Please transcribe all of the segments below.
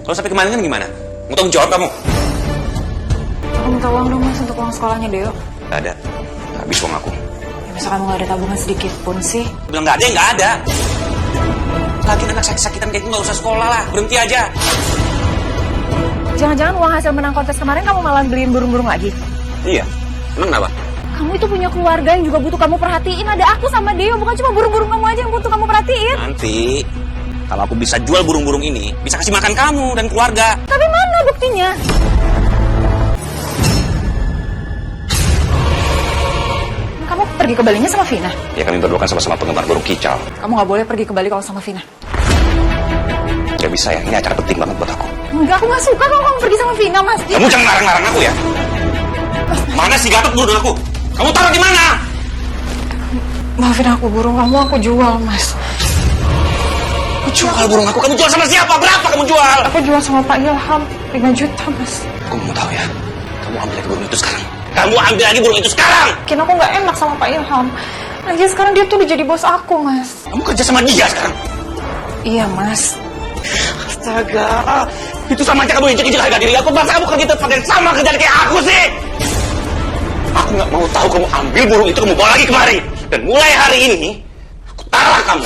Kalau sampai kemarin kan gimana? Mau tanggung jawab kamu? Aku minta uang dong mas untuk uang sekolahnya Deo. Gak ada. Habis uang aku. Ya masa kamu gak ada tabungan sedikit pun sih? Bilang gak ada ya gak ada. Lagi anak sakit-sakitan kayak gitu gak usah sekolah lah. Berhenti aja. Jangan-jangan uang hasil menang kontes kemarin kamu malah beliin burung-burung lagi? Iya. Emang kenapa? Kamu itu punya keluarga yang juga butuh kamu perhatiin. Ada aku sama Deo, bukan cuma burung-burung kamu aja yang butuh kamu perhatiin. Nanti kalau aku bisa jual burung-burung ini, bisa kasih makan kamu dan keluarga. Tapi mana buktinya? Kamu pergi ke Balinya sama Vina? Ya kami berdua kan sama-sama penggemar burung kicau. Kamu gak boleh pergi ke Bali kalau sama Vina. Gak bisa ya, ini acara penting banget buat aku. Enggak, aku gak suka kalau kamu pergi sama Vina, Mas. Kamu jangan larang-larang aku ya. Mana si Gatot burung aku? Kamu taruh di mana? Maafin aku, burung kamu aku jual, Mas. Jual burung aku? Kamu jual sama siapa? Berapa kamu jual? Aku jual sama Pak Ilham, 5 juta, Mas. Kamu mau tahu ya? Kamu ambil lagi burung itu sekarang. Kamu ambil lagi burung itu sekarang. Mungkin aku gak enak sama Pak Ilham. Lagi sekarang dia tuh udah jadi bos aku, Mas. Kamu kerja sama dia sekarang? Iya, Mas. Astaga, itu sama aja kamu injek-injek harga diri aku. Masa kamu kerja tempat yang sama kerjaan kayak aku sih? Aku nggak mau tahu kamu ambil burung itu, kamu bawa lagi kemari. Dan mulai hari ini, aku talak kamu.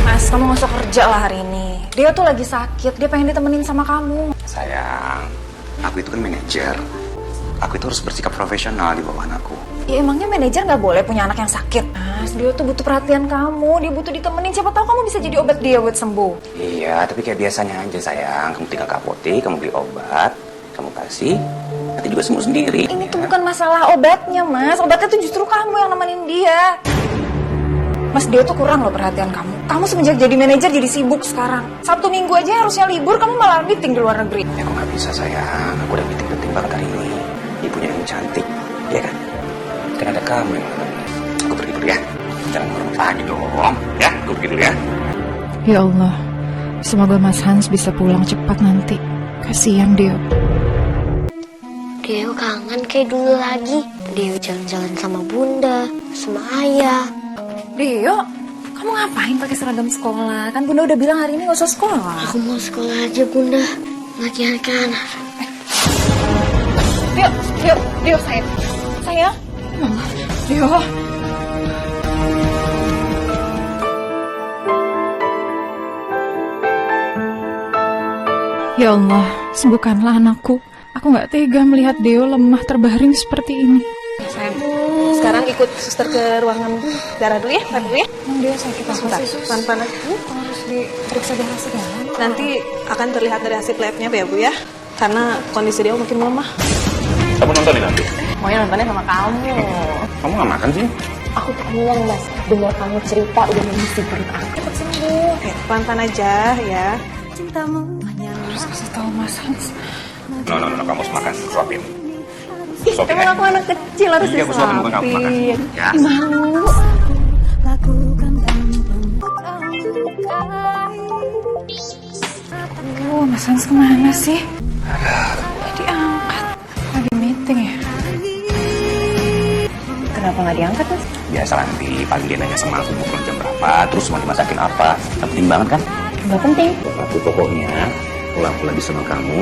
Mas, kamu gak usah kerja lah hari ini. Dia tuh lagi sakit, dia pengen ditemenin sama kamu. Sayang, aku itu kan manajer. Aku itu harus bersikap profesional di bawahan aku. Ya emangnya manajer gak boleh punya anak yang sakit? Mas, dia tuh butuh perhatian kamu, dia butuh ditemenin. Siapa tahu kamu bisa jadi obat dia buat sembuh. Iya, tapi kayak biasanya aja sayang. Kamu tinggal ke apotek, kamu beli obat, kamu kasih, nanti juga sembuh sendiri. Ini tuh bukan masalah obatnya, Mas. Obatnya tuh justru kamu yang nemenin dia. Mas, dia tuh kurang loh perhatian kamu. Kamu semenjak jadi manajer jadi sibuk sekarang. Sabtu Minggu aja harusnya libur, kamu malah meeting di luar negeri. Ya aku nggak bisa sayang, aku udah meeting penting banget hari ini. Ibunya yang cantik, ya kan? Kan ada kamu yang nemenin. Aku pergi dulu ya. Jangan ngomong lagi dong, ya? Aku pergi dulu ya. Ya Allah, semoga Mas Hans bisa pulang cepat nanti. Kasihan dia. Deo kangen kayak dulu lagi. Deo jalan-jalan sama bunda, sama ayah. Dio, kamu ngapain pakai seragam sekolah? Kan Bunda udah bilang hari ini gak usah sekolah. Aku mau sekolah aja bunda. Lagian kan. Dio, sayang. Sayang. Dio. Ya Allah, sembuhkanlah anakku. Aku gak tega melihat Dio lemah terbaring seperti ini. Sayang, sekarang ikut suster ke ruangan darah dulu ya, dulu ya. Dia sakit Sebentar, pelan-pelan aja. harus diperiksa darah segala. Nanti akan terlihat dari hasil labnya ya Bu ya, karena kondisi dia makin melemah. Kamu nontonin nanti? Maunya nontonnya sama kamu. Kamu nggak makan sih? Aku kangen mas. Dengar kamu cerita udah mengisi perut aku. Cepat sembuh. Oke, pelan-pelan aja ya. Harus kasih tahu Mas Hans. No, kamu harus makan, suapin. Emang aku anak kecil harus Iya, aku suapin, bukan kamu makan. disuapin. Ya. Malu. Mas Hans kemana sih? Diangkat. Lagi meeting ya? Kenapa nggak diangkat mas? Biasa nanti, paling dia nanya sama aku mau pulang jam berapa, terus mau dimasakin apa. Yang penting banget kan? Nggak penting. Tapi pokoknya, pulang-pulang di sama kamu,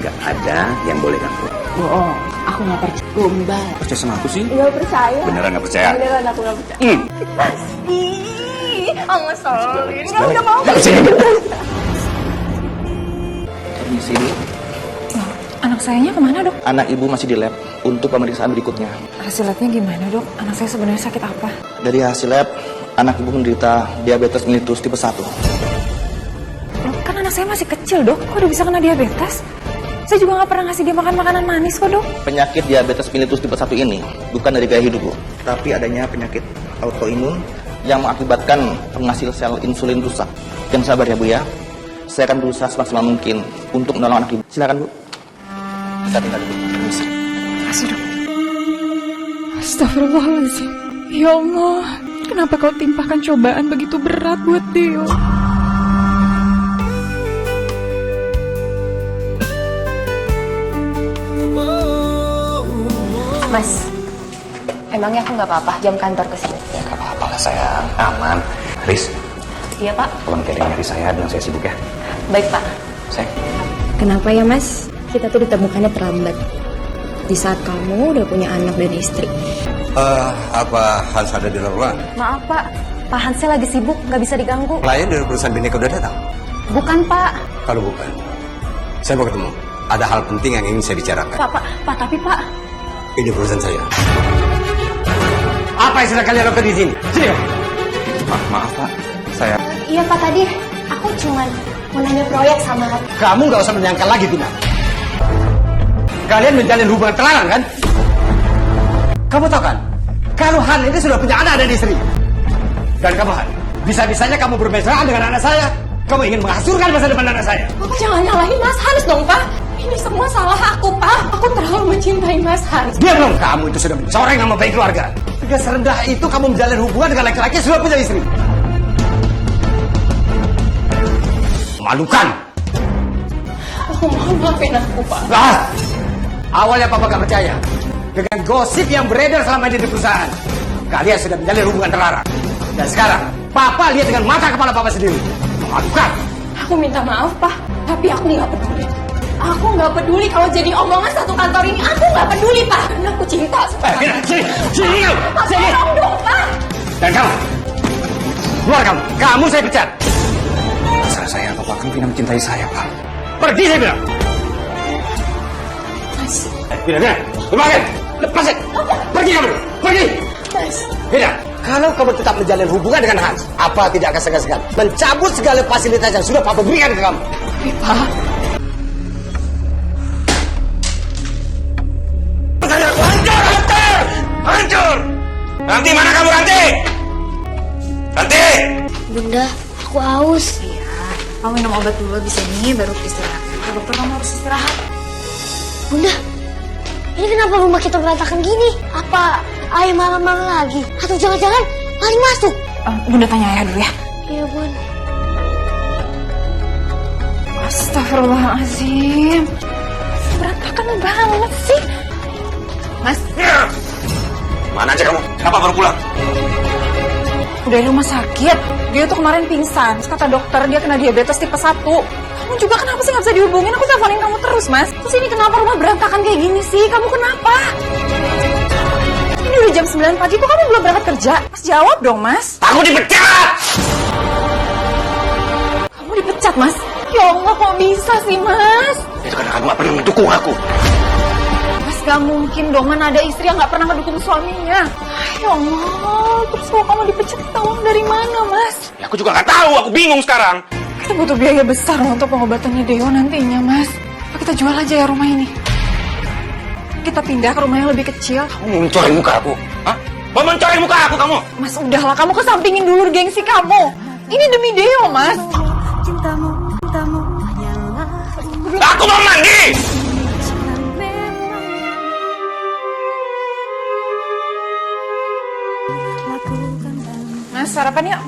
nggak ada yang boleh ganggu. Bohong. Aku nggak percaya. Gombal. Percaya sama aku sih? Nggak percaya. Beneran nggak percaya? Beneran aku nggak percaya. Ih, ngeselin. Nggak Nggak mau. percaya. Permisi dulu. Anak sayanya kemana dok? Anak ibu masih di lab untuk pemeriksaan berikutnya. Hasil labnya gimana dok? Anak saya sebenarnya sakit apa? Dari hasil lab, anak ibu menderita diabetes mellitus tipe 1. Loh, kan anak saya masih kecil dok. Kok udah bisa kena diabetes? Saya juga nggak pernah ngasih dia makan makanan manis kok dok. Penyakit diabetes mellitus tipe 1 ini bukan dari gaya hidup, Bu. Tapi adanya penyakit autoimun yang mengakibatkan penghasil sel insulin rusak. Yang sabar ya Bu ya. Saya akan berusaha semaksimal mungkin untuk menolong anak ibu. Silakan Bu. Kita tinggal dulu. Permisi. Kasih dok. Astagfirullahaladzim. Ya Allah, kenapa kau timpahkan cobaan begitu berat buat Dio? Mas, emangnya aku nggak apa-apa jam kantor ke sini? Ya nggak apa-apa lah sayang, aman. Riz, Iya Pak. tolong kirim dari saya, bilang saya sibuk ya. Baik Pak. Sayang. Kenapa ya Mas? Kita tuh ditemukannya terlambat. Di saat kamu udah punya anak dan istri. Apa Hans ada di luar ruangan? Maaf Pak, Pak Hansnya lagi sibuk, nggak bisa diganggu. Klien dari perusahaan Bineka udah datang? Bukan Pak. Kalau bukan, saya mau ketemu. Ada hal penting yang ingin saya bicarakan. Pak, tapi Pak. Ini perusahaan saya. Apa yang sedang kalian lakukan di sini? Sini kamu. Maaf Pak, saya... Iya Pak, tadi aku cuma mau nanya proyek sama... Kamu nggak usah menyangkal lagi, Tina. Kalian menjalin hubungan terlarang, kan? Kamu tahu kan? Kalau Han ini sudah punya anak dan istri. Dan kamu Han, bisa-bisanya kamu bermesraan dengan anak saya. Kamu ingin menghancurkan masa depan anak saya. Bapak jangan nyalahin Mas Hans dong Pak. Ini semua salah aku Pak. Aku terlalu mencintai Mas Hans. Dia belum, kamu itu sudah mencoreng nama baik keluarga. Tidak serendah itu kamu menjalin hubungan dengan laki-laki yang sudah punya istri. Memalukan. Aku mohon maafin aku Pak. Lah, awalnya Papa gak percaya dengan gosip yang beredar selama ini di perusahaan. Kalian sudah menjalin hubungan terlarang. Dan sekarang, Papa lihat dengan mata kepala Papa sendiri. Memalukan. Aku minta maaf Pak. Tapi aku nggak peduli. Aku nggak peduli kalau jadi omongan satu kantor ini. Aku nggak peduli Pak. Karena aku cinta sama Sini, sini kamu. Pak. Sini. Tolong dong Pak. Dan kamu, keluar kamu. Kamu saya pecat. Terserah saya, Bapak kan Vina mencintai saya, Pak. Pergi saya bilang. Mas. Vina, lepaskan. Lepasin. Pergi kamu. Pergi. Mas. Vina, kalau kamu tetap menjalin hubungan dengan Hans, apa tidak akan segan-segan mencabut segala fasilitas yang sudah Papa berikan ke kamu? Tapi Pak. Hancur! Hancur! Ranti, mana kamu, Ranti? Ranti! Bunda, aku haus. Kamu minum obat dulu abis ini baru istirahat. Dokter, kamu harus istirahat. Bunda, ini kenapa rumah kita berantakan gini? Apa ayah marah-marah lagi? Atau jangan-jangan maling masuk? Bunda tanya ayah dulu ya. Iya, Bun. Astagfirullahaladzim. Berantakan banget sih. Mas, Mana aja kamu? Kenapa baru pulang? udah di rumah sakit. Dia tuh kemarin pingsan. Terus kata dokter dia kena diabetes tipe 1. Kamu juga kenapa sih gak bisa dihubungin? Aku teleponin kamu terus, Mas. Terus ini kenapa rumah berantakan kayak gini sih? Kamu kenapa? Ini udah jam 9 pagi kok kamu belum berangkat kerja? Mas jawab dong, Mas. Aku dipecat! Kamu dipecat, Mas? Ya Allah, kok bisa sih, Mas? Itu karena kamu gak pernah mendukung aku. Mas, gak mungkin dong, mana ada istri yang gak pernah ngedukung suaminya. Ya Allah, terus kalau kamu dipecat, uang dari mana, Mas? Ya, aku juga gak tahu, aku bingung sekarang. Kita butuh biaya besar untuk pengobatannya Deo nantinya, Mas. Apa kita jual aja ya rumah ini? Kita pindah ke rumah yang lebih kecil. Kamu mau mencoreng muka aku? Hah? Mau mencoreng muka aku, kamu? Mas, udahlah, kamu kesampingin dulu gengsi kamu. Ini demi Deo, Mas. Aku mau mandi! Mas, sarapan yuk.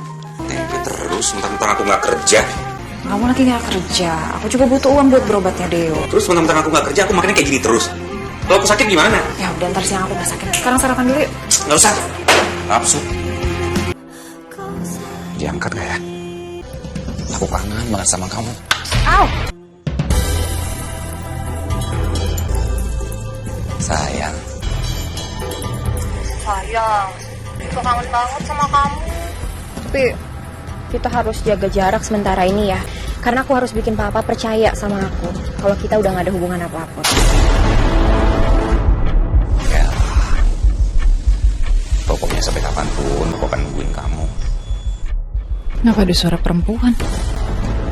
Tempe terus, mentang-mentang aku gak kerja. Kamu lagi gak kerja. Aku juga butuh uang buat berobatnya Deo. Terus mentang-mentang aku gak kerja, aku makannya kayak gini terus. Kalau aku sakit gimana? Ya udah, ntar siang aku masakin. Sekarang sarapan dulu yuk. Gak usah. Nafsu. Diangkat gak ya? Aku kangen banget sama kamu. Au! Sayang. Sayang, aku kangen banget sama kamu. Tapi kita harus jaga jarak sementara ini ya. Karena aku harus bikin papa percaya sama aku. Kalau kita udah gak ada hubungan apa-apa. Ya. Pokoknya sampai kapanpun aku akan nungguin kamu. Kenapa ada suara perempuan?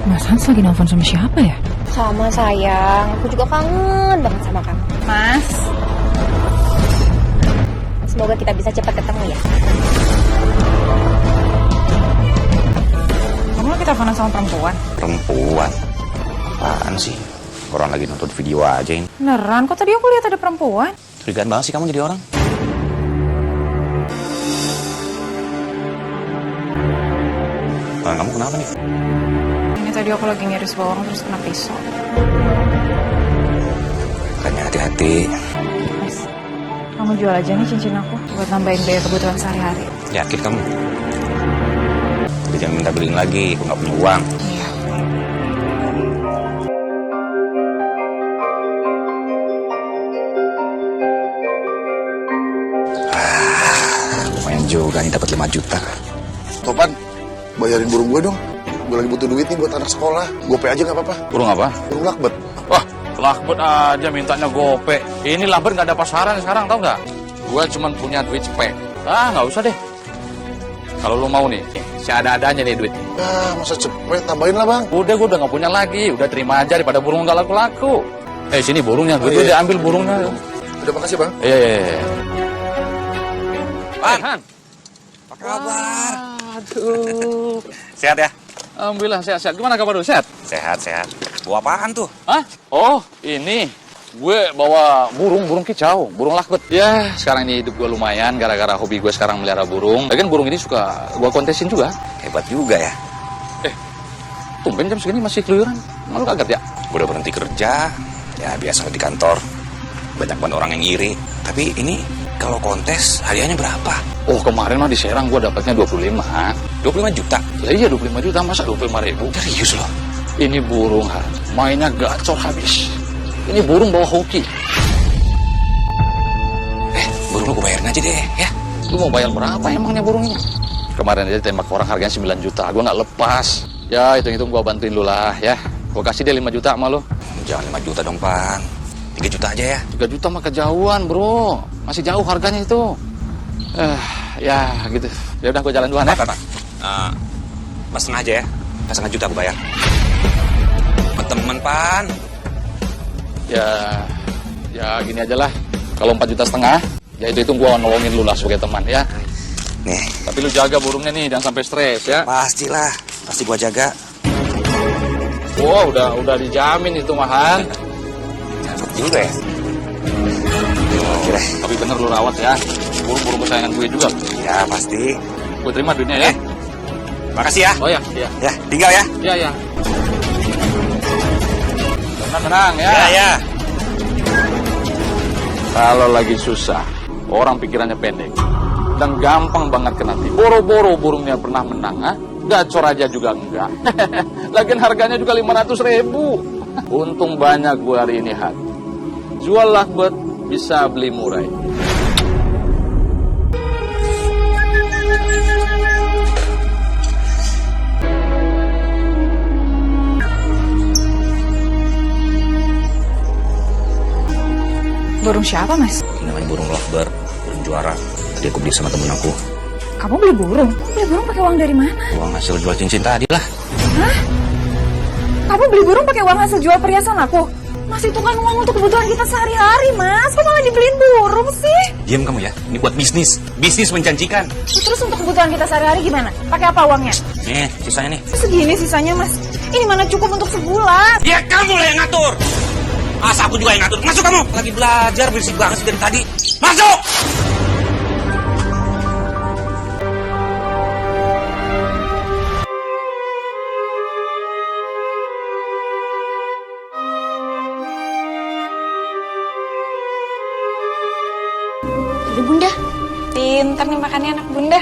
Mas Hans lagi nelfon sama siapa ya? Sama sayang, aku juga kangen banget sama kamu. Mas, Semoga kita bisa cepat ketemu ya. kamu lagi teleponan sama perempuan? Perempuan? Apaan sih? Orang lagi nonton video aja ini. Beneran, kok tadi aku lihat ada perempuan? Curigaan banget sih kamu jadi orang. Kamu kenapa nih? Ini tadi aku lagi ngiris bawang terus kena pisau. Makanya hati-hati. Mas, Kamu jual aja nih cincin aku buat nambahin biaya kebutuhan sehari-hari. Yakin kamu? Tapi jangan minta beliin lagi, aku nggak punya uang. Iya. Lumayan juga nih dapat 5 juta. Topan, bayarin burung gue dong. Gue lagi butuh duit nih buat anak sekolah. Gope aja nggak apa-apa. Burung apa? Burung lakbet. Wah, lakbet aja mintanya gope. Ini lakbet nggak ada pasaran sekarang, tau nggak? Gue cuma punya duit cepet. Ah, nggak usah deh. Kalau lu mau nih, seada-adanya nih duit. Ah, masa cepet? Tambahin lah bang. Udah, gue udah nggak punya lagi. Udah terima aja daripada burung nggak laku-laku. Sini burungnya. Gue iya. udah ambil burungnya. Udah makasih bang. Iya. Pan, Han. apa kabar? Aduh. Sehat ya? Alhamdulillah sehat-sehat. Gimana kabar lu? Sehat? Sehat. Bawa apaan tuh? Hah? Oh, ini. Gue bawa burung kicau, burung lakbet. Ya, sekarang ini hidup gue lumayan gara-gara hobi gue sekarang melihara burung. Lagian burung ini suka gue kontesin juga. Hebat juga ya. Tumben jam segini masih keluyuran. Malu kaget ya? Gue udah berhenti kerja. Ya biasa di kantor. Banyak banget orang yang iri. Tapi ini kalau kontes hadiahnya berapa? Oh, kemarin mah di Serang gue dapatnya 25. 25 juta? Lah iya 25 juta, masa 25 ribu? Serius loh? Ini burung, Han. Mainnya gacor habis. Ini burung bawa hoki. Burung lu gue bayarin aja deh, ya. Lu mau bayar berapa emangnya burung ini? Kemarin aja tembak orang harganya 9 juta. Gue nggak lepas. Ya, hitung-hitung gue bantuin lu lah, ya. Gue kasih dia 5 juta sama lu. Jangan 5 juta dong, Pan. 3 juta aja ya. 3 juta mah kejauhan, bro. Masih jauh harganya itu. Ya gitu. Ya udah gue jalan duluan ya. Pak. Mas setengah aja ya. Pas setengah juta gue bayar. Temen, Pan. Ya gini aja lah. Kalau 4,5 juta, ya itu gue nolongin lu lah sebagai teman ya. Nih. Tapi lu jaga burungnya nih, jangan sampai stres ya. Pastilah. Pasti gue jaga. Wah, udah dijamin itu mahan. Cakep juga ya. Oke deh. Tapi bener lu rawat ya. Burung-burung kesayangan gue juga. Ya, pasti. Gue terima duitnya ya. Makasih ya. Oh ya. Ya, tinggal ya. Ya. Tenang ya. Ya. Kalau lagi susah, orang pikirannya pendek dan gampang banget kena tipu. Boro-boro burungnya pernah menang, ah? Gacor aja juga enggak. Lagian harganya juga 500.000. Untung banyak gue hari ini, Han. Jual lakbet bisa beli murai. Burung siapa, Mas? Ini namanya burung lovebird, burung juara. Tadi aku beli sama temen aku. Kamu beli burung? Kamu beli burung pakai uang dari mana? Uang hasil jual cincin tadi lah. Hah? Kamu beli burung pakai uang hasil jual perhiasan aku? Mas, itu kan uang untuk kebutuhan kita sehari-hari, Mas. Kok malah dibeliin burung sih? Diam kamu ya, ini buat bisnis. Bisnis menjanjikan. Terus untuk kebutuhan kita sehari-hari gimana? Pakai apa uangnya? Nih, sisanya nih. Segini sisanya, Mas. Ini mana cukup untuk sebulan? Ya kamu lah yang ngatur. Masa aku juga yang ngatur. Masuk kamu. Lagi belajar, berisik banget sih dari tadi. Masuk! Ini Bunda. Pintar nih makannya anak Bunda.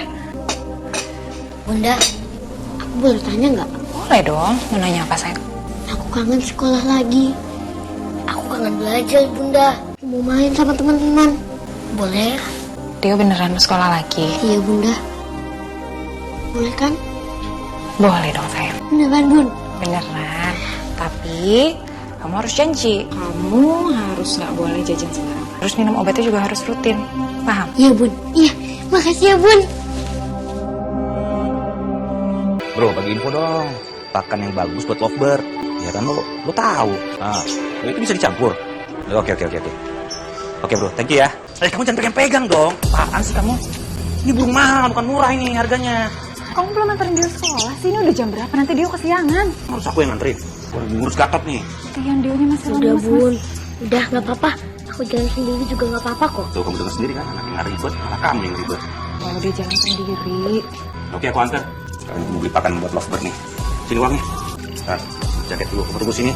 Bunda, aku boleh tanya nggak? Boleh dong. Mau nanya apa, sayang? Aku kangen sekolah lagi. Aku kangen belajar, Bunda. Mau main sama teman-teman. Boleh? Dia beneran mau sekolah lagi? Iya, Bunda. Boleh kan? Boleh dong, sayang. Beneran, Bun? Beneran. Tapi kamu harus janji. Kamu harus nggak boleh jajan sembarangan. Terus minum obatnya juga harus rutin. Paham? Iya, Bun. Iya, makasih ya, Bun. Bro, bagi info dong. Pakan yang bagus buat lovebird. Ya kan lo tahu. Nah, itu bisa dicampur. Oke. Oke bro, thank you ya. Kamu jangan pegang-pegang dong. Apaan sih kamu? Ini burung mahal, bukan murah ini harganya. Kamu belum anterin dia sekolah sih? Ini udah jam berapa? Nanti dia kesiangan. Harus aku yang nganterin. Gue lagi ngurus gatot nih. Kasihan Dionya masih Udah, lemes, Bun. Mas. Udah, nggak apa-apa. Aku jalan sendiri juga nggak apa-apa kok. Tuh kamu dengar sendiri kan, anak yang ribet, malah kamu yang ribet. Kalau dia jalan sendiri. Oke, aku antar. Kalian mau beli pakan buat lovebird nih. Sini uangnya. Ntar, jaket dulu, aku tunggu sini.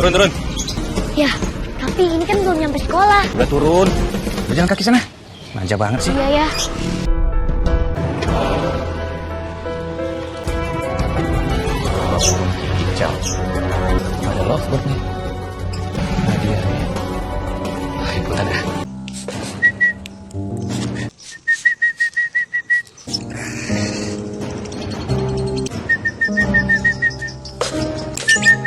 Turun. Ya, tapi ini kan belum nyampe sekolah. Udah turun. Udah jalan kaki sana. Manja banget sih. Iya ya. Hijau. Ada lovebird nih. Hadiahnya. Ikutan ya.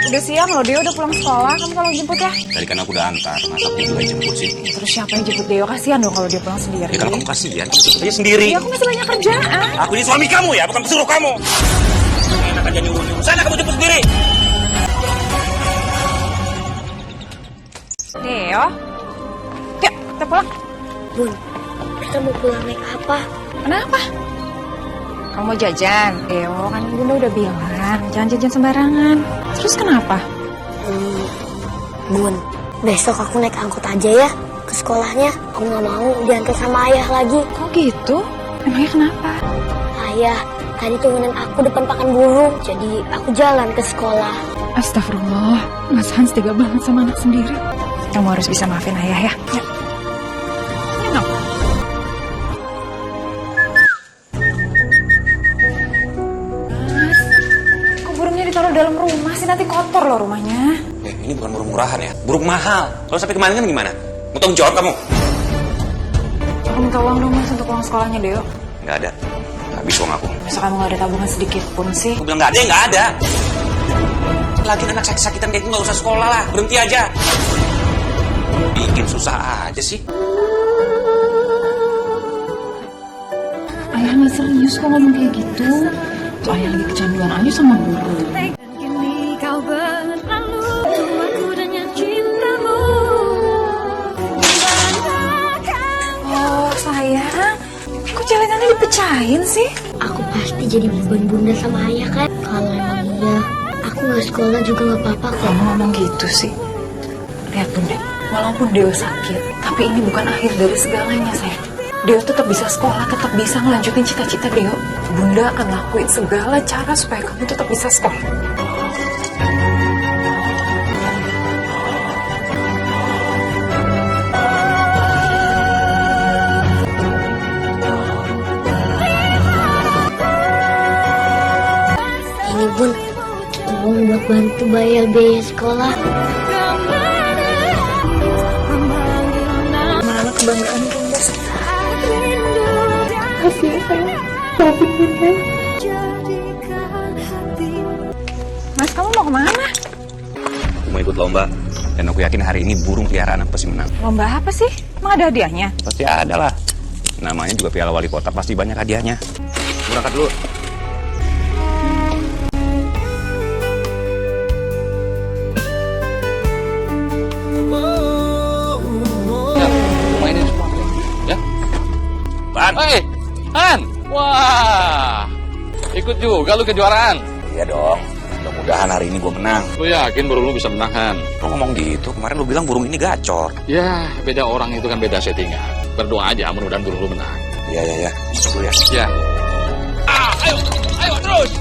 Udah siang loh, Deo udah pulang sekolah. Kamu kalau jemput ya? Tadi kan aku udah antar, masa aku juga jemput sih. Terus siapa yang jemput Deo? Kasihan dong kalau dia pulang sendiri. Ya kalau kamu kasihan, kamu jemput aja sendiri. Ya aku masih banyak kerjaan. Aku ini suami kamu ya, bukan pesuruh kamu. Enak aja nyuruh-nyuruh. Sana kamu jemput sendiri. Deo, yuk kita pulang. Bun, kita mau pulang naik apa? Kenapa? Kamu mau jajan? Deo, kan Bunda udah bilang, jangan jajan sembarangan. Terus kenapa? Bun, besok aku naik angkot aja ya ke sekolahnya. Aku nggak mau diantar sama ayah lagi. Kok gitu? Emangnya kenapa? Ayah, tadi turunan aku depan pakan burung. Jadi aku jalan ke sekolah. Astagfirullah, Mas Hans tega banget sama anak sendiri. Kamu harus bisa maafin ayah ya. Yuk. Minum. Kok burungnya ditaruh dalam rumah sih? Nanti kotor loh rumahnya. Ini bukan burung murahan ya, burung mahal. Kalau sampai kemarin kan gimana? Mau tanggung jawab kamu? Aku minta uang dong Mas untuk uang sekolahnya Deo. Nggak ada, habis uang aku. Masa kamu gak ada tabungan sedikit pun sih? Aku bilang nggak ada, ya nggak ada. Lagi anak sakit-sakitan kayak gitu nggak usah sekolah lah, berhenti aja. Bikin susah aja sih. Ayah gak serius kok ngomong kayak gitu. Tuh ayah lagi kecanduan aja sama burung. Oh sayang, kok jalanannya dipecahin sih? Aku pasti jadi beban bunda sama ayah kan? Kalau emang iya, aku nggak sekolah juga nggak apa-apa kok. Kamu ngomong gitu sih. Lihat Bunda, walaupun Deo sakit, tapi ini bukan akhir dari segalanya sayang. Deo tetap bisa sekolah, tetap bisa ngelanjutin cita-cita Deo. Bunda akan lakuin segala cara supaya kamu tetap bisa sekolah. Ini Bun, uang buat bantu bayar biaya sekolah. Mana kebanggaan Bunda sekarang. Mas, kamu mau kemana? Aku mau ikut lomba, dan aku yakin hari ini burung peliharaan aku pasti menang. Lomba apa sih? Emang ada hadiahnya? Pasti ada lah. Namanya juga Piala Wali Kota, pasti banyak hadiahnya. Berangkat dulu. Mainin semua, ya. Ban. Hei, Han. Wah, ikut juga lu kejuaraan. Iya dong. Mudah-mudahan hari ini gue menang. Lu yakin burung lu bisa menang, Han? Lo ngomong gitu, kemarin lo bilang burung ini gacor. Ya, beda orang itu kan beda settingan. Berdoa aja, mudah-mudahan burung lu menang. Iya. Masuk dulu ya. Ya. Ayo terus.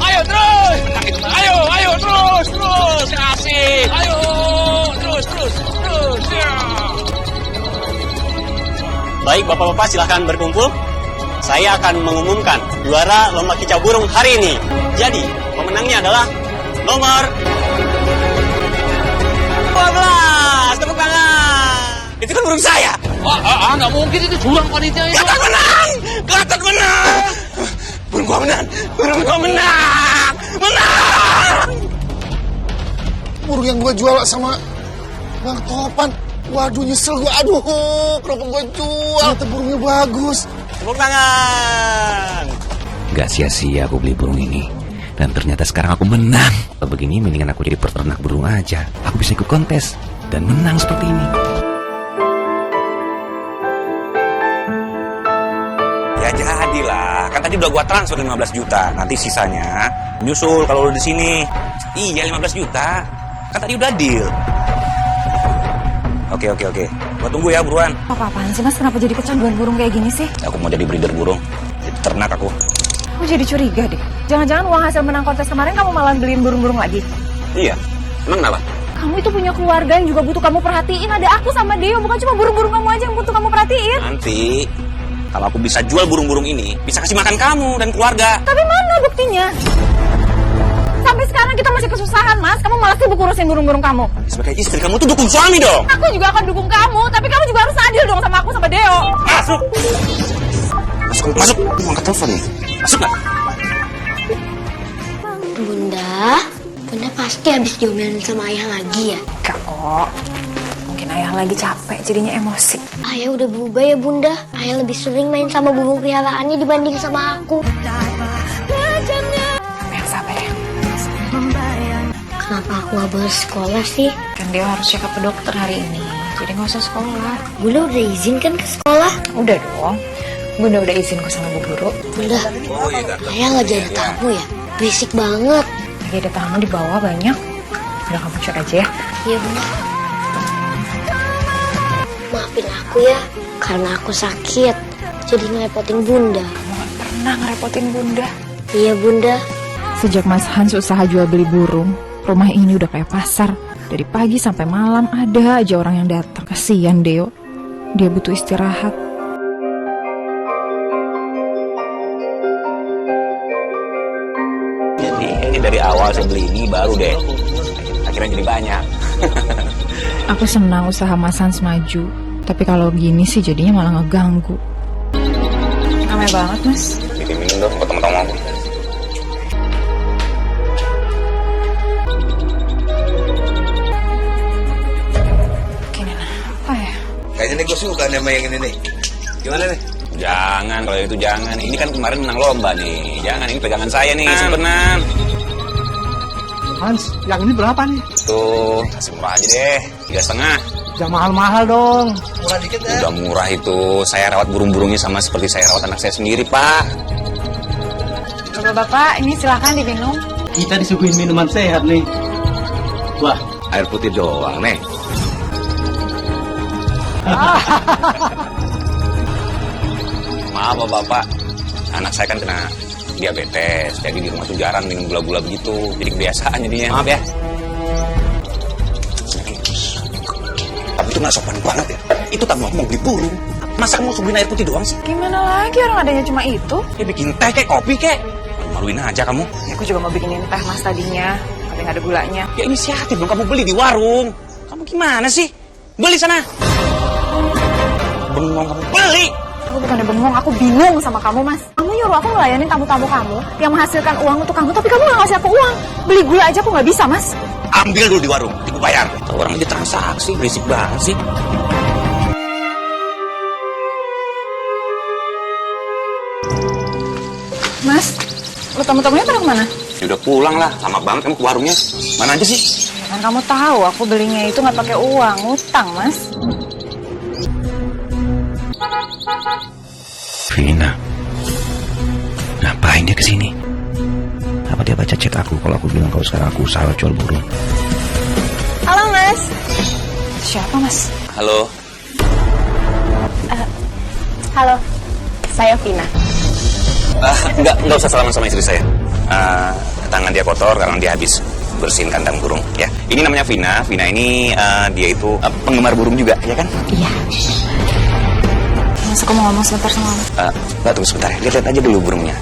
Ayo terus. Menang itu. Ayo terus. Kasih. Ayo terus. Ya. Baik, Bapak-Bapak silahkan berkumpul. Saya akan mengumumkan juara lomba kicau burung hari ini. Jadi, pemenangnya adalah nomor 12. Tepuk tangan. Itu kan burung saya. Nggak mungkin itu curang panitia itu. Kelihatan menang. Burung gua menang. Burung yang gue jual sama Bang Topan. Waduh, nyesel gue. Aduh, kenapa gue jual? Ternyata burungnya bagus. Tepuk tangan. Gak sia-sia aku beli burung ini. Dan ternyata sekarang aku menang. Kalau begini mendingan aku jadi peternak burung aja. Aku bisa ikut kontes dan menang seperti ini. Ya jadilah. Kan tadi udah gua transfer 15 juta. Nanti sisanya nyusul kalau lu di sini. Iya 15 juta. Kan tadi udah deal. Oke. Gua tunggu ya buruan. Apa-apaan sih Mas? Kenapa jadi kecanduan burung kayak gini sih? Aku mau jadi breeder burung. Jadi ternak aku. Aku jadi curiga deh. Jangan-jangan uang hasil menang kontes kemarin kamu malah beliin burung-burung lagi? Iya. Emang kenapa? Kamu itu punya keluarga yang juga butuh kamu perhatiin. Ada aku sama Deo, bukan cuma burung-burung kamu aja yang butuh kamu perhatiin. Nanti, kalau aku bisa jual burung-burung ini, bisa kasih makan kamu dan keluarga. Tapi mana buktinya? Sampai sekarang kita masih kesusahan, Mas. Kamu malah sibuk ngurusin burung-burung kamu. Sebagai istri, kamu tuh dukung suami dong. Aku juga akan dukung kamu, tapi kamu juga harus adil dong sama aku sama Deo. Masuk. Masuk. Mau angkat telepon nih. Masuk nggak? Bunda pasti habis diomelin sama ayah lagi ya? Enggak kok. Mungkin ayah lagi capek, jadinya emosi. Ayah udah berubah ya Bunda. Ayah lebih sering main sama burung peliharaannya dibanding sama aku. Yang sabar ya. Kenapa aku gak boleh sekolah sih? Kan Deo harus check up ke dokter hari ini, jadi nggak usah sekolah. Bunda udah izin kan ke sekolah? Udah dong. Bunda udah izin kok sama Bu Guru. Bunda, ayah lagi ada tamu ya? Berisik banget. Lagi ada tamu di bawah banyak. Udah kamu cek aja ya. Iya Bunda. Maafin aku ya, karena aku sakit. Jadi ngerepotin Bunda. Kamu gak pernah ngerepotin Bunda. Iya Bunda. Sejak Mas Hans usaha jual beli burung, rumah ini udah kayak pasar. Dari pagi sampai malam ada aja orang yang datang. Kasian Deo, dia butuh istirahat. Jadi ini dari awal saya beli ini baru deh. Akhirnya jadi banyak. Aku senang usaha Mas Hans maju, tapi kalau gini sih jadinya malah ngeganggu. Ramai banget Mas. Bikin minum dong buat teman-teman aku. Gini apa ya? Kayaknya nih gue suka sama yang ini nih. Gimana nih? Jangan, kalau itu jangan. Ini kan kemarin menang lomba nih. Jangan, ini pegangan saya nih, simpenan. Hans, yang ini berapa nih? Tuh, kasih murah aja deh. 3,5. Jangan mahal-mahal dong. Murah dikit ya. Udah murah itu. Saya rawat burung-burungnya sama seperti saya rawat anak saya sendiri, Pak. Bapak-bapak, ini silakan diminum. Kita disuguhin minuman sehat nih. Wah, Air putih doang, nih. Maaf, Bapak. Anak saya kan kena diabetes. Jadi di rumah tuh jarang minum gula-gula begitu. Jadi kebiasaan jadinya. Maaf ya. Tapi itu nggak sopan banget ya. Itu tamu mau beli burung. Masa kamu suguhin air putih doang sih? Gimana lagi orang adanya cuma itu? Ya bikin teh kek, kopi kek. Maluin aja kamu. Ya, aku juga mau bikinin teh Mas tadinya, tapi nggak ada gulanya. Ya inisiatif dong kamu beli di warung. Kamu gimana sih? Beli sana. Bengong kamu beli. Aku bukannya bengong, aku bingung sama kamu Mas. Kamu nyuruh aku ngelayanin tamu-tamu kamu yang menghasilkan uang untuk kamu, tapi kamu nggak ngasih aku uang. Beli gula aja aku nggak bisa Mas. Ambil dulu di warung, ibu bayar. Orang aja transaksi, berisik banget sih. Mas, lu tamu-tamunya pada kemana? Ya udah pulang lah, lama banget kamu ke warungnya. Mana aja sih? Ya kan kamu tahu aku belinya itu nggak pakai uang, ngutang Mas. Vina, ngapain dia kesini? Apa dia baca chat aku kalau aku bilang kalau sekarang aku salah jual burung? Halo Mas. Siapa Mas? Halo. Halo, saya Vina. Enggak usah salaman sama istri saya. Tangan dia kotor karena dia habis bersihin kandang burung. Ya, ini namanya Vina. Vina ini dia itu penggemar burung juga, ya kan? Iya. Mas, aku mau ngomong sebentar sama kamu. Mbak, tunggu sebentar ya. Lihat aja dulu burungnya.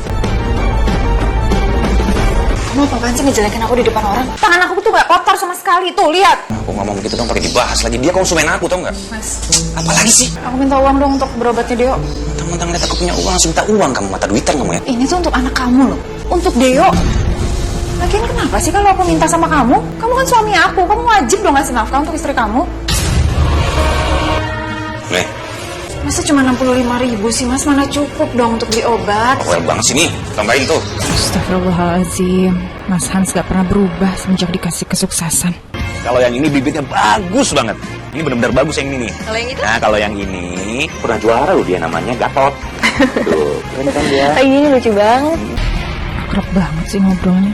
Kamu apaan sih ngejelekin aku di depan orang? Tangan aku tuh gak kotor sama sekali, tuh lihat. Aku ngomong begitu dong pakai dibahas lagi. Dia konsumen aku, tau nggak? Mas, Apalagi sih? aku minta uang dong untuk berobatnya Deo. Mentang-mentang lihat aku punya uang langsung minta uang kamu, mata duitan kamu ya? Ini tuh untuk anak kamu loh, untuk Deo. Lagian kenapa sih kalau aku minta sama kamu? Kamu kan suami aku, kamu wajib dong ngasih nafkah untuk istri kamu. Nih, Masa cuma 65.000 sih Mas, mana cukup dong untuk beli obat? well banget sini, tambahin tuh. Astagfirullahaladzim, Mas Hans gak pernah berubah semenjak dikasih kesuksesan. Kalau yang ini bibitnya bagus banget. Ini benar-benar bagus yang ini nih. Kalau yang itu? Nah, kalau yang ini pernah juara loh dia, namanya Gatot. Tuh, keren kan dia? Ini lucu banget. Akrab banget sih ngobrolnya.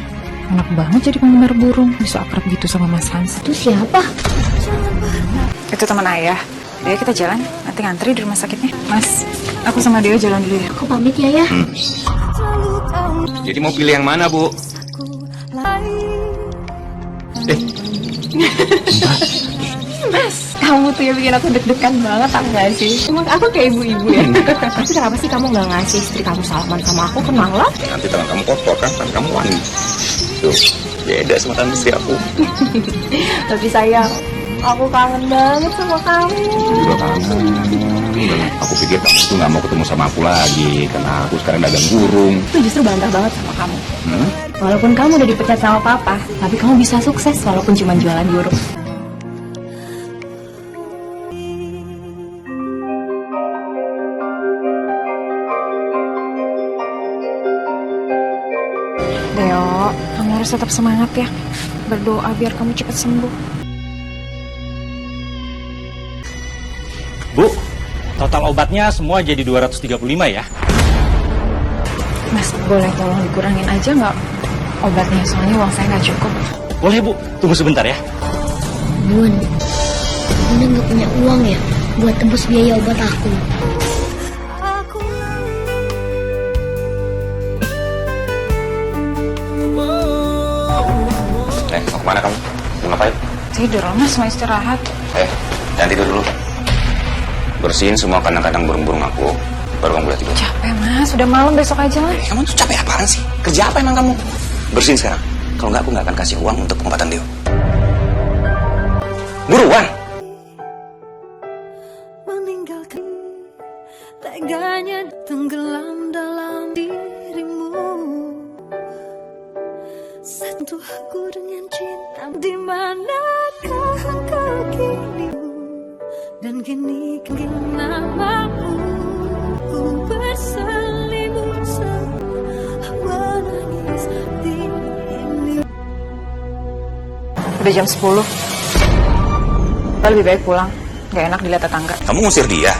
Enak banget jadi penggemar burung, bisa akrab gitu sama Mas Hans. Itu siapa? Itu teman ayah. Dia kita jalan, nanti ngantri di rumah sakitnya. Mas, aku sama Deo jalan dulu ya. Aku pamit ya ya. Jadi mau pilih yang mana, Bu? Mas, kamu tuh yang bikin aku deg-degan banget, tau gak sih? Emang aku kayak ibu-ibu ya? Tapi kenapa sih kamu gak ngasih istri kamu salaman sama aku, kenal? Nanti tangan kamu kotor kan, tangan kamu wangi. Tuh, beda sama tangan istri aku. Tapi sayang, aku kangen banget sama kamu. Juga kangen. Aku pikir kamu tuh gak mau ketemu sama aku lagi, karena aku sekarang dagang burung. Aku justru bangga banget sama kamu. Walaupun kamu udah dipecat sama papa, tapi kamu bisa sukses walaupun cuma jualan burung. Deo, kamu harus tetap semangat ya. Berdoa biar kamu cepat sembuh. Bu, total obatnya semua jadi 235 ya. Mas, boleh tolong dikurangin aja nggak obatnya? Soalnya uang saya nggak cukup. Boleh Bu, tunggu sebentar ya. Bun, Bunda nggak punya uang ya buat tebus biaya obat aku. Mau kemana kamu? Mau ngapain? Tidur, Mas, mau istirahat. Jangan tidur dulu. Bersihin semua kandang-kandang burung-burung aku, baru kamu boleh tidur. Capek, Mas. Udah malam, besok aja lah. Kamu tuh capek apaan sih? Kerja apa emang kamu? Bersihin sekarang. Kalau nggak, aku nggak akan kasih uang untuk pengobatan Deo. Buruan! Meninggalkan teganya tenggelam dalam dirimu. Sentuh aku dengan cinta, di manakah engkau kini? Dan kini namamu ku berselimut menangis di ini. Udah jam 10. Kita lebih baik pulang. Gak enak dilihat tetangga. Kamu ngusir dia?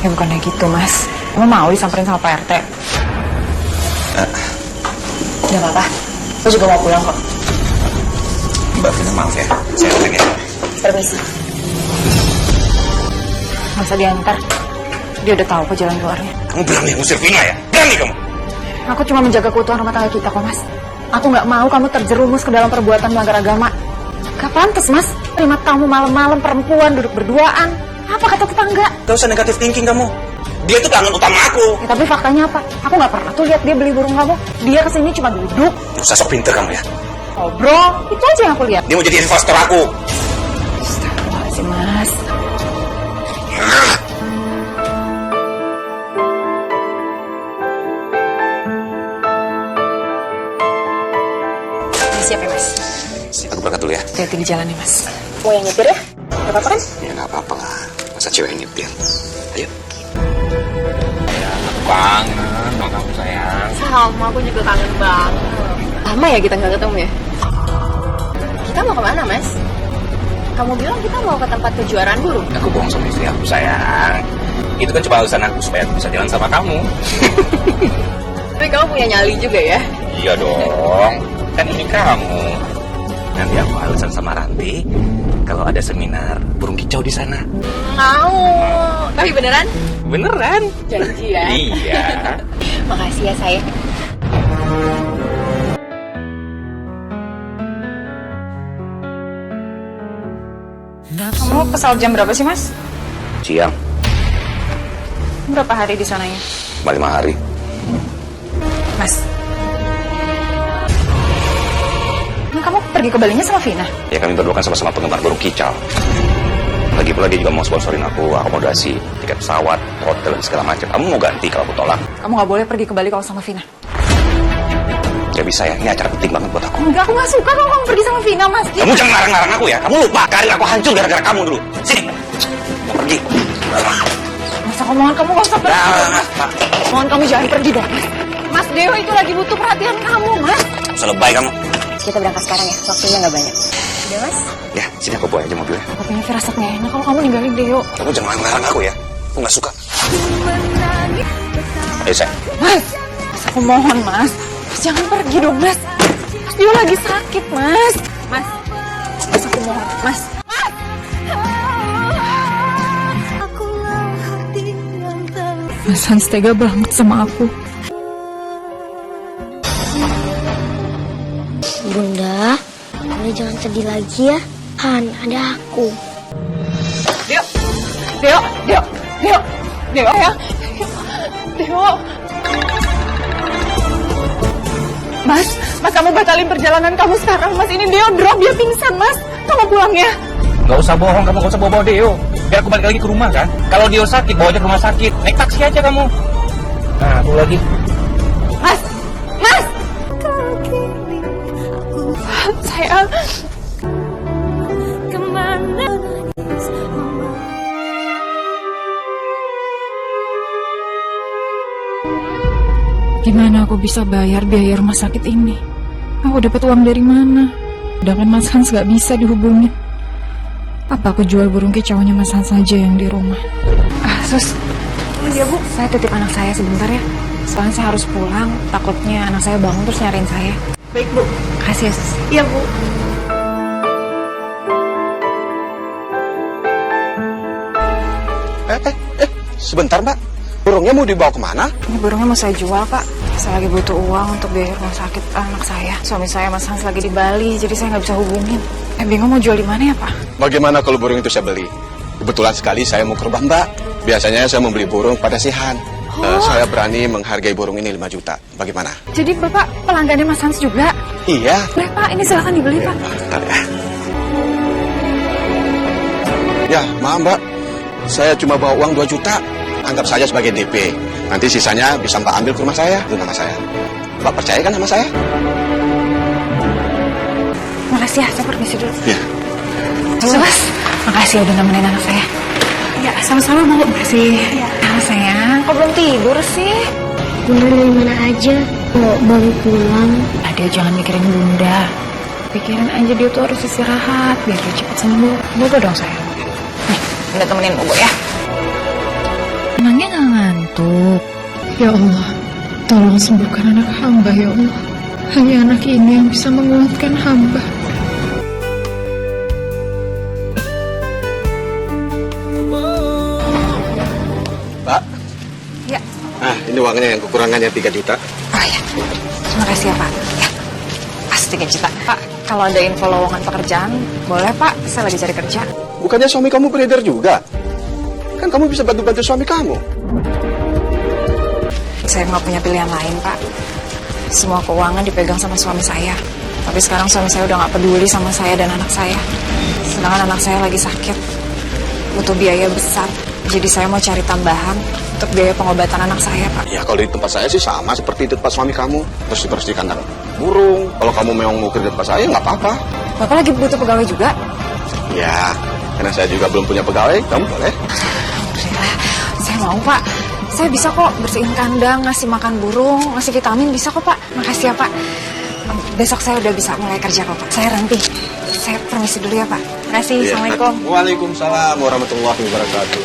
Ya bukannya gitu, Mas. Kamu mau disamperin sama Pak RT? Gak apa-apa. Aku juga mau pulang kok. Mbak Vina, maaf ya. Saya ulang ya. Permisi. Gak usah diantar. Dia udah tahu kok jalan keluarnya. Kamu berani ngusir Vina ya? Berani kamu? Aku cuma menjaga keutuhan rumah tangga kita kok, Mas. Aku gak mau kamu terjerumus ke dalam perbuatan melanggar agama. Gak pantas, Mas. Terima tamu malam-malam, perempuan duduk berduaan. Apa kata tetangga? Gak usah negatif thinking kamu. Dia itu pelanggan utama aku. Ya, tapi faktanya apa? Aku gak pernah tuh lihat dia beli burung kamu. Dia kesini cuma duduk. Gak usah sok pinter kamu ya. Ngobrol. Itu aja yang aku lihat. Dia mau jadi investor aku. Astagfirullahaladzim, Mas. Siap ya, Mas? Aku berangkat dulu ya. Hati-hati di jalan ya, Mas. Mau yang nyetir ya? Gak apa-apa kan? Ya nggak apa-apa lah. Masa cewek yang nyetir. Ayo. Kangen sama kamu sayang. Sama, aku juga kangen banget. Lama ya kita nggak ketemu ya? Kita mau kemana, Mas? Kamu bilang kita mau ke tempat kejuaraan burung. Aku bohong sama istri aku sayang. Itu kan cuma alasan aku supaya aku bisa jalan sama kamu. Tapi kamu punya nyali juga ya? Iya dong. Kan ini kamu. Nanti aku alasan sama Ranti kalau ada seminar burung kicau di sana. Mau. Tapi beneran? Beneran? Janji ya? Iya. Makasih ya, sayang. Kamu pesawat jam berapa sih, Mas? Siang. Berapa hari di sananya? 5 hari. Mas. Nah, kamu pergi ke Balinya sama Vina? Ya kami berdua kan sama-sama penggemar burung kicau. Lagi pula dia juga mau sponsorin aku akomodasi, tiket pesawat, hotel, dan segala macam. Kamu mau ganti kalau aku tolak? Kamu gak boleh pergi ke Bali kalau sama Vina. Gak bisa ya, ini acara penting banget buat aku. Enggak, aku gak suka kalau kamu pergi sama Vina, Mas. Kamu jangan larang-larang aku ya. Kamu lupa karir aku hancur gara-gara kamu dulu. Sini, mau pergi. Mas, aku mohon kamu gak usah pergi. Mohon kamu jangan pergi dong, Mas. Mas Deo itu lagi butuh perhatian kamu, Mas. Usah lebay kamu. Kita berangkat sekarang ya, waktunya nggak banyak. Udah, Mas? Ya, sini aku bawa aja mobilnya. Aku punya firasat gak enak kalau kamu ninggalin Deo. Kamu jangan larang-larang aku ya. Aku gak suka. Ayo, sayang. Mas, aku mohon, Mas. Mas, jangan pergi dong, Mas. Mas Deo lagi sakit, Mas. Mas, Mas aku mohon, Mas. Mas Hans tega banget sama aku. Bunda, Bunda jangan sedih lagi ya. Han, ada aku. Deo, ya. Deo. Mas, kamu batalin perjalanan kamu sekarang, Mas. Ini Deo drop, dia pingsan, Mas. Kamu pulang ya. Gak usah bohong, kamu gak usah bawa Deo. Biar aku balik lagi ke rumah kan. Kalau Deo sakit, bawa aja ke rumah sakit. Naik taksi aja kamu. Nah, tunggu lagi. Mas. Sayang. Kemana Gimana aku bisa bayar biaya rumah sakit ini? Aku dapat uang dari mana? Sedangkan Mas Hans gak bisa dihubungin. Apa aku jual burung kicaunya Mas Hans saja yang di rumah? Sus. Iya, Bu. Saya titip anak saya sebentar ya. Soalnya saya harus pulang. Takutnya anak saya bangun terus nyariin saya. Baik, Bu. Kasih ya, Sus. Iya, Bu. Sebentar, Mbak. Burungnya mau dibawa kemana? Ini burungnya mau saya jual, Pak. Saya lagi butuh uang untuk biaya rumah sakit anak saya. Suami saya, Mas Hans, lagi di Bali, jadi saya nggak bisa hubungin. Bingung mau jual di mana ya, Pak? Bagaimana kalau burung itu saya beli? Kebetulan sekali saya mau ke rumah Mbak. Biasanya saya membeli burung pada si Han. Saya berani menghargai burung ini 5 juta. Bagaimana? Jadi Bapak pelanggannya Mas Hans juga? Iya. Boleh, Pak. Ini silakan dibeli, Pak. Bentar ya. Ya, maaf Mbak. Saya cuma bawa uang 2 juta. Anggap saja sebagai DP. Nanti sisanya bisa Mbak ambil ke rumah saya. Itu nama saya. Mbak percaya kan sama saya? Makasih ya, saya permisi dulu. Iya. Mas, makasih udah nemenin anak saya. Ya, sama-sama, Bu. Makasih. Ya, sayang. Kok belum tidur sih? Bunda dari mana aja? Kok baru pulang? Dia jangan mikirin Bunda. Pikirin aja dia tuh harus istirahat biar dia cepat sembuh. Bobo dong, sayang. Nih, Bunda temenin Bobo ya. Emangnya gak ngantuk? Ya Allah, tolong sembuhkan anak hamba ya Allah. Hanya anak ini yang bisa menguatkan hamba. Mbak. Ya. Nah, ini uangnya yang kekurangannya 3 juta. Oh ya, terima kasih ya Pak. Ya, pas 3 juta. Pak, kalau ada info lowongan pekerjaan, boleh Pak, saya lagi cari kerja. Bukannya suami kamu beredar juga? Kan kamu bisa bantu-bantu suami kamu. Saya nggak punya pilihan lain, Pak. Semua keuangan dipegang sama suami saya. Tapi sekarang suami saya udah nggak peduli sama saya dan anak saya. Sedangkan anak saya lagi sakit. Butuh biaya besar. Jadi saya mau cari tambahan untuk biaya pengobatan anak saya, Pak. Ya, kalau di tempat saya sih sama seperti di tempat suami kamu. Terus di kandang burung. Kalau kamu memang mau kerja di tempat saya, nggak apa-apa. Bapak lagi butuh pegawai juga? Ya, karena saya juga belum punya pegawai, kamu boleh. Saya mau, Pak. Saya bisa kok bersihin kandang, ngasih makan burung, ngasih vitamin, bisa kok, Pak. Makasih ya, Pak. Besok saya udah bisa mulai kerja kok, Pak. Saya ranting. Saya permisi dulu ya, Pak. Makasih. Ya. Assalamualaikum. Waalaikumsalam warahmatullahi wabarakatuh.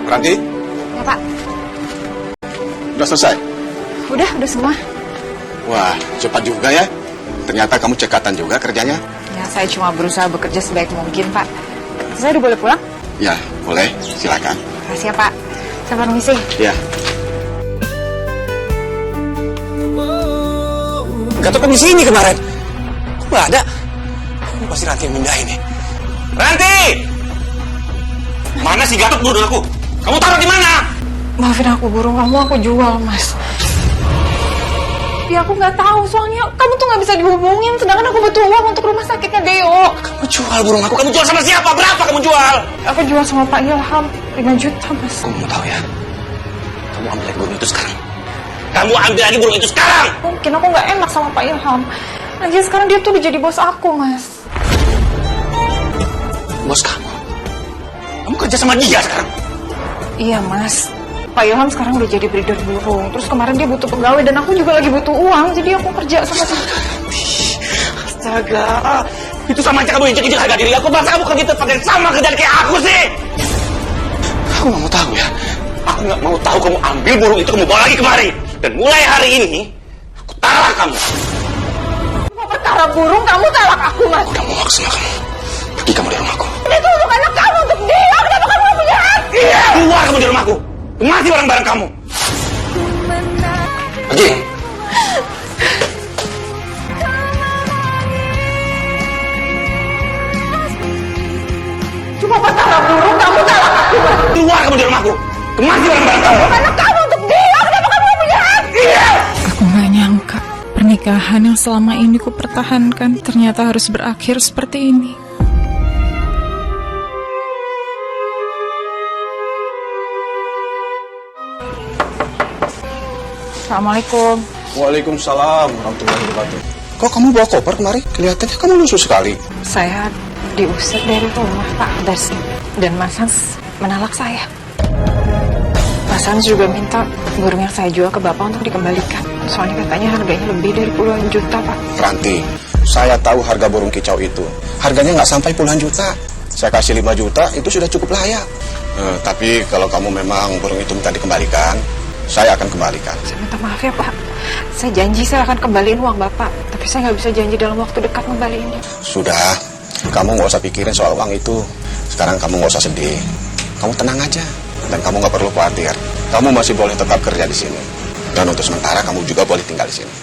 Ranti, Ya, Pak. udah selesai? Udah semua. Wah, cepat juga ya. Ternyata kamu cekatan juga kerjanya. Ya, saya cuma berusaha bekerja sebaik mungkin, Pak. Saya udah boleh pulang? Ya, boleh. Silakan. Makasih ya, Pak. Saya permisi. Ya. Gatot kan di sini kemarin. Kok nggak ada? Ini pasti Ranti yang mindahin nih. Ranti! Mana si Gatot burung aku? Kamu taruh di mana? Maafin aku, burung kamu aku jual, Mas. Ya aku nggak tahu, soalnya kamu tuh nggak bisa dihubungin. Sedangkan aku butuh uang untuk rumah sakitnya Deo. Kamu jual burung aku? Kamu jual sama siapa? Berapa kamu jual? Aku jual sama Pak Ilham 5 juta, Mas. Kamu mau tahu ya? Kamu ambil lagi burung itu sekarang. Kamu ambil lagi burung itu sekarang. Mungkin aku nggak enak sama Pak Ilham. Lagi sekarang dia tuh udah jadi bos aku, Mas. Bos kamu? Kamu kerja sama dia sekarang? Iya, Mas. Pak Ilham sekarang udah jadi breeder burung. Terus kemarin dia butuh pegawai dan aku juga lagi butuh uang. Jadi aku kerja sama dia. Astaga. Itu sama aja kamu injek-injek harga diri aku. Masa kamu kerja tempat yang sama kerjaan kayak aku sih? Aku nggak mau tahu ya. Aku nggak mau tahu kamu ambil burung itu, kamu bawa lagi kemari. Dan mulai hari ini, aku talak kamu. Mau perkara burung, kamu talak aku, Mas. Aku udah muak sama kamu. Pergi kamu dari rumahku. Itu untuk anak kamu, untuk dia. Kenapa kamu nggak punya hati? Iya, keluar kamu dari rumahku. Mati barang-barang kamu. Pergi. aku. Kemasi barang-barang kamu. Anak kamu untuk dia, kenapa kamu punya hati? Aku gak nyangka pernikahan yang selama ini ku pertahankan ternyata harus berakhir seperti ini. Assalamualaikum. Waalaikumsalam warahmatullahi wabarakatuh. Kok kamu bawa koper kemari? Kelihatannya kamu lusuh sekali. Saya diusir dari rumah, Pak. Dan Mas Hans menolak saya. Mas Hans juga minta burung yang saya jual ke Bapak untuk dikembalikan. Soalnya katanya harganya lebih dari puluhan juta, Pak. Ranti, saya tahu harga burung kicau itu. Harganya nggak sampai puluhan juta. Saya kasih 5 juta, itu sudah cukup layak. Tapi kalau kamu memang burung itu minta dikembalikan, saya akan kembalikan. Saya minta maaf ya, Pak. Saya janji saya akan kembaliin uang Bapak. Tapi saya nggak bisa janji dalam waktu dekat kembaliinnya. Sudah, kamu nggak usah pikirin soal uang itu. Sekarang kamu nggak usah sedih. Kamu tenang aja. Dan kamu nggak perlu khawatir. Kamu masih boleh tetap kerja di sini. Dan untuk sementara kamu juga boleh tinggal di sini.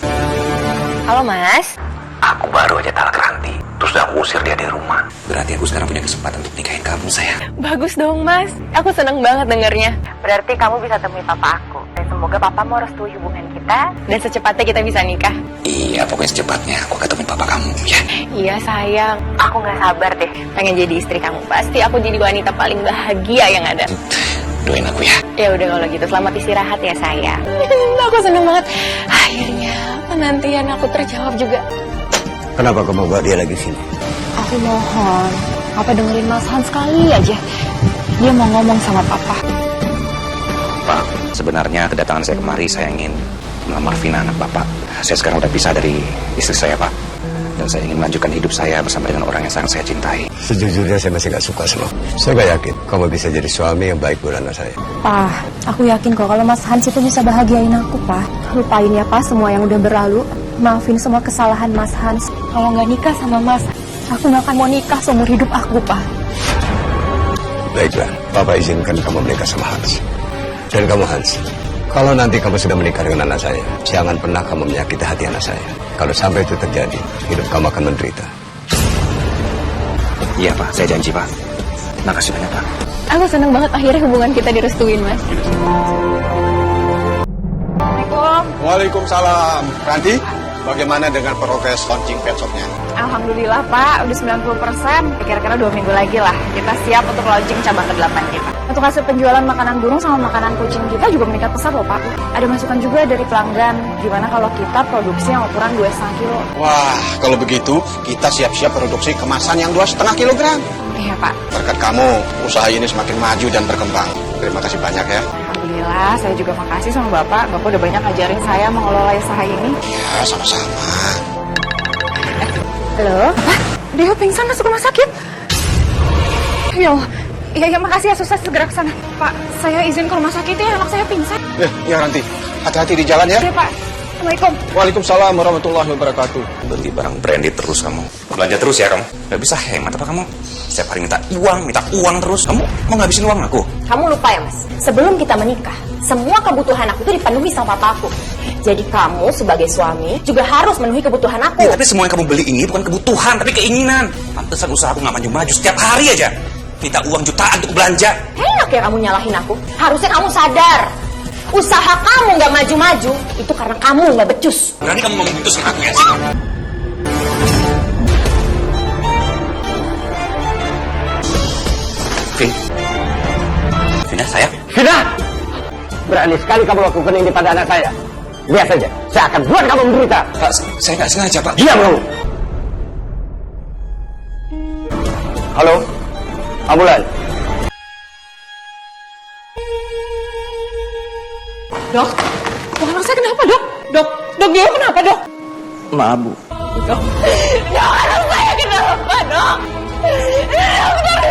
Halo Mas. Aku baru aja talak Ranti, terus udah aku usir dia dari rumah. Berarti aku sekarang punya kesempatan untuk nikahin kamu, sayang. Bagus dong Mas. Aku senang banget dengernya. Berarti kamu bisa temui papa aku. Dan semoga papa mau restui hubungan kita. Dan secepatnya kita bisa nikah. Iya, pokoknya secepatnya aku ketemuin papa kamu, ya. Iya sayang. Aku gak sabar deh pengen jadi istri kamu. Pasti aku jadi wanita paling bahagia yang ada. Doain aku ya. Ya udah kalau gitu selamat istirahat ya sayang. Aku seneng banget. Akhirnya penantian aku terjawab juga. Kenapa kamu bawa dia lagi sini? Aku mohon, Papa dengerin Mas Hans sekali aja. Dia mau ngomong sama Papa. Pak, sebenarnya kedatangan saya kemari saya ingin melamar Vina, anak Bapak. Saya sekarang udah pisah dari istri saya, Pak. Dan saya ingin melanjutkan hidup saya bersama dengan orang yang sangat saya cintai. Sejujurnya saya masih gak suka sama kamu. Saya gak yakin kamu bisa jadi suami yang baik buat anak saya. Pak, aku yakin kok kalau Mas Hans itu bisa bahagiain aku, Pak. Lupain ya, Pak, semua yang udah berlalu. Maafin semua kesalahan Mas Hans. Kalau nggak nikah sama Mas, aku nggak akan mau nikah seumur hidup aku, Pak. Baiklah, Papa izinkan kamu menikah sama Hans. Dan kamu Hans, kalau nanti kamu sudah menikah dengan anak saya, jangan pernah kamu menyakiti hati anak saya. Kalau sampai itu terjadi, hidup kamu akan menderita. Iya, Pak. Saya janji, Pak. Makasih banyak, Pak. Aku seneng banget akhirnya hubungan kita direstuin, Mas. Waalaikumsalam. Ranti, bagaimana dengan progres launching pet shopnya? Alhamdulillah, Pak. Udah 90%. Kira-kira 2 minggu lagi lah. Kita siap untuk launching cabang ke-8 kita. Untuk hasil penjualan makanan burung sama makanan kucing kita juga meningkat pesat loh, Pak. Ada masukan juga dari pelanggan. Gimana kalau kita produksi yang ukuran 2,5 kilo? Wah, kalau begitu kita siap-siap produksi kemasan yang 2,5 kilogram. Iya, Pak. Berkat kamu, usaha ini semakin maju dan berkembang. Terima kasih banyak ya. Alhamdulillah, saya juga makasih sama Bapak. Bapak udah banyak ngajarin saya mengelola usaha ini. Ya, sama-sama. Halo? Apa? Dia pingsan masuk rumah sakit? Ya Allah. Iya, makasih ya, Sus. Segera ke sana. Pak, saya izin ke rumah sakit ya, anak saya pingsan. Ya Ranti, hati-hati di jalan ya. Iya, Pak. Assalamualaikum. Waalaikumsalam warahmatullahi wabarakatuh. Beli barang branded terus kamu. Belanja terus ya kamu. Gak bisa hemat apa kamu? Setiap hari minta uang terus. Kamu mau ngabisin uang aku? Kamu lupa ya, Mas? Sebelum kita menikah, semua kebutuhan aku itu dipenuhi sama papaku. Jadi kamu sebagai suami juga harus memenuhi kebutuhan aku. Ya, tapi semua yang kamu beli ini bukan kebutuhan, tapi keinginan. Pantesan usaha aku gak maju-maju. Setiap hari aja minta uang jutaan untuk belanja. Enak ya kamu nyalahin aku. Harusnya kamu sadar. Usaha kamu gak maju-maju itu karena kamu gak becus. Berani kamu ngomong gitu sama aku ya? Vina, sayang. Vina! Berani sekali kamu lakukan ini pada anak saya. Lihat saja, saya akan buat kamu menderita. Pak, saya nggak sengaja, Pak. Diam kamu. Halo, ambulan. Dok, anak saya kenapa, Dok? Dok, dia kenapa, Dok? Maaf, Bu. Dok, anak saya kenapa, Dok? Kenapa, anak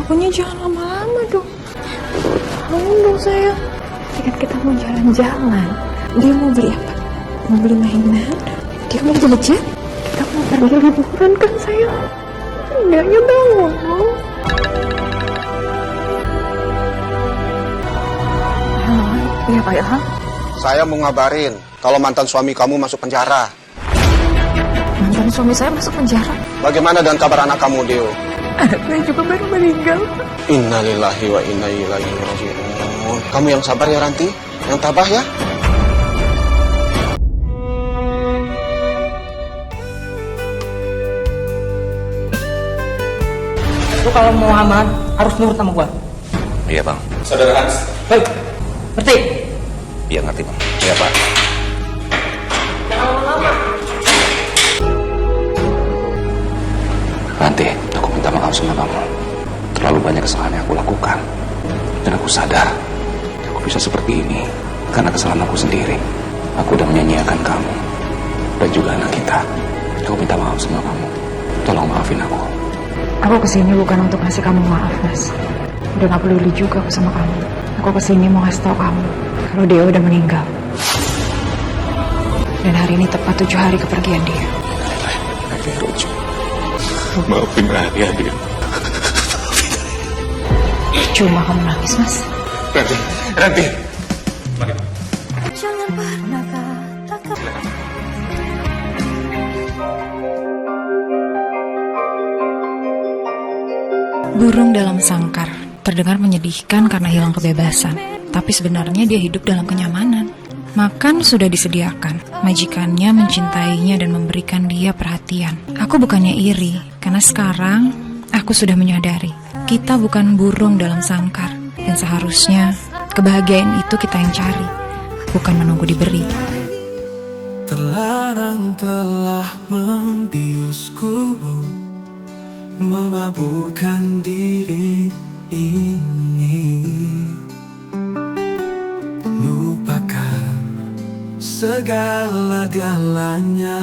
pokoknya jangan lama-lama dong. Tolong dong sayang. Kan kita mau jalan-jalan. Dia mau beli apa? Mau beli mainan? Dia mau jajan? Kita mau pergi liburan kan sayang? Indahnya bangun. Halo, iya Pak Ilham. Saya mau ngabarin kalau mantan suami kamu masuk penjara. Mantan suami saya masuk penjara. Bagaimana dengan kabar anak kamu, Deo? Anak saya juga baru meninggal. Innalillahi wa inna ilaihi raji'un. Kamu yang sabar ya, Ranti. Yang tabah ya. Lu kalau mau aman harus nurut sama gua. Iya bang. Saudara Hans. Hei, ngerti? Iya ngerti bang. Iya pak. Ranti, aku minta maaf sama kamu. Terlalu banyak kesalahan yang aku lakukan. Dan aku sadar, aku bisa seperti ini karena kesalahan aku sendiri. Aku udah menyanyiakan kamu dan juga anak kita. Aku minta maaf sama kamu. Tolong maafin aku. Aku kesini bukan untuk ngasih kamu maaf, Mas. Udah gak peduli juga aku sama kamu. Aku kesini mau ngasih tau kamu kalau dia udah meninggal. Dan hari ini tepat 7 hari kepergian dia. Maafin Raya, dia. Cuma kamu nangis, Mas. Ranti. Jangan pernah katakan. Burung dalam sangkar terdengar menyedihkan karena hilang kebebasan. Tapi sebenarnya dia hidup dalam kenyamanan. Makan sudah disediakan. Majikannya mencintainya dan memberikan dia perhatian. Aku bukannya iri, karena sekarang aku sudah menyadari kita bukan burung dalam sangkar. Dan seharusnya kebahagiaan itu kita yang cari, bukan menunggu diberi. Terlarang telah membiusku, memabukkan diri ini. Lupakan segala-galanya.